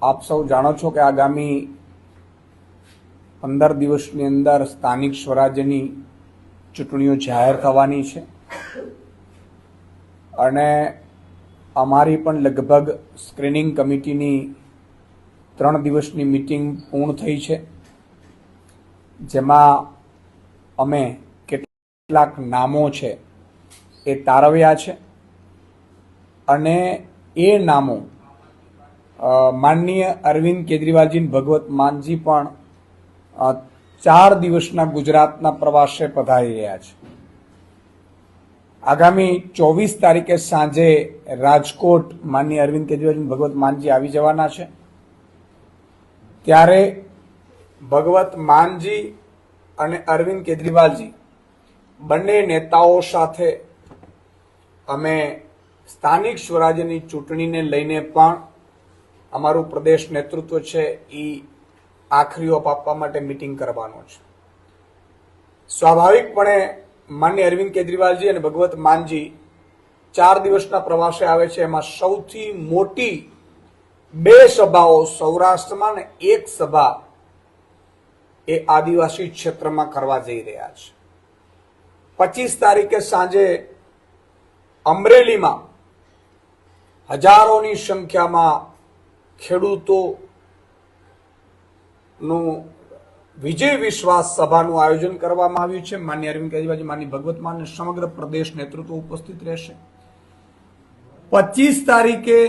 આપ સૌ જાણો છો કે આગામી 15 દિવસની અંદર સ્થાનિક સ્વરાજ્યની ચૂંટણીઓ જાહેર થવાની છે અને અમારી પણ લગભગ સ્ક્રીનિંગ કમિટીની 3 દિવસની મીટિંગ પૂર્ણ થઈ છે, જેમાં અમે કેટલાક નામો છે એ તારવ્યા છે અને એ નામો માનનીય અરવિંદ કેજરીવાલજી ભગવત માનજી પણ 4 દિવસના ગુજરાતના પ્રવાસે પધારી રહ્યા છે. આગામી 24 તારીખે સાંજે રાજકોટ માનનીય અરવિંદ કેજરીવાલજી ભગવત માનજી આવી જવાના છે. ત્યારે ભગવત માનજી અને અરવિંદ કેજરીવાલજી બંને નેતાઓ સાથે અમે સ્થાનિક સ્વરાજ્યની ચૂંટણીને લઈને પણ અમારું પ્રદેશ નેતૃત્વ છે એ આખરી ઓપ આપવા માટે મીટિંગ કરવાનો છે. સ્વાભાવિકપણે માનનીય અરવિંદ કેજરીવાલજી અને ભગવત માનજી 4 દિવસના પ્રવાસે આવે છે. એમાં સૌથી મોટી 2 સભાઓ સૌરાષ્ટ્રમાં અને 1 સભા એ આદિવાસી ક્ષેત્રમાં કરવા જઈ રહ્યા છે. 25 તારીખે સાંજે અમરેલીમાં હજારોની સંખ્યામાં ખેડૂતોનું વિજય વિશ્વાસ સભાનું આયોજન કરવામાં આવ્યું છે. માનનીય અરવિંદ કેજરીવાલજી, માનનીય ભગવત માન અને સમગ્ર પ્રદેશ નેતૃત્વ ઉપસ્થિત રહેશે. 25 તારીખે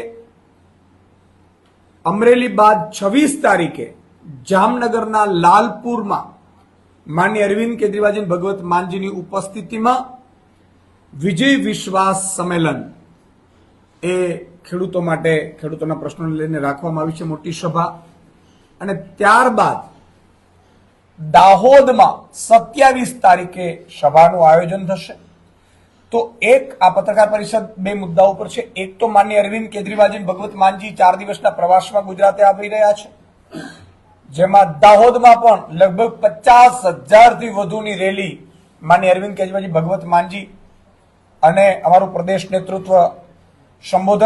અમરેલી બાદ 26 તારીખે જામનગરના લાલપુરમાં માનનીય અરવિંદ કેજરીવાલજી ભગવત માનજીની ઉપસ્થિતિમાં વિજય વિશ્વાસ સંમેલન એ ખેડૂતો માટે ખેડૂતોના પ્રશ્નોને લઈને રાખવામાં આવી છે, મોટી સભા. અને ત્યારબાદ દાહોદમાં 27 તારીખે સભાનું આયોજન થશે. તો એક આ પત્રકાર પરિષદ 2 મુદ્દાઓ પર છે. એક તો માનનીય અરવિંદ કેજરીવાલજી ભગવત માનજી 4 દિવસના પ્રવાસમાં ગુજરાતે આવી રહ્યા છે, જેમાં દાહોદમાં પણ લગભગ 50,000થી વધુની રેલી માનનીય અરવિંદ કેજરીવાલજી ભગવત માનજી અને અમારું પ્રદેશ નેતૃત્વ સંબોધન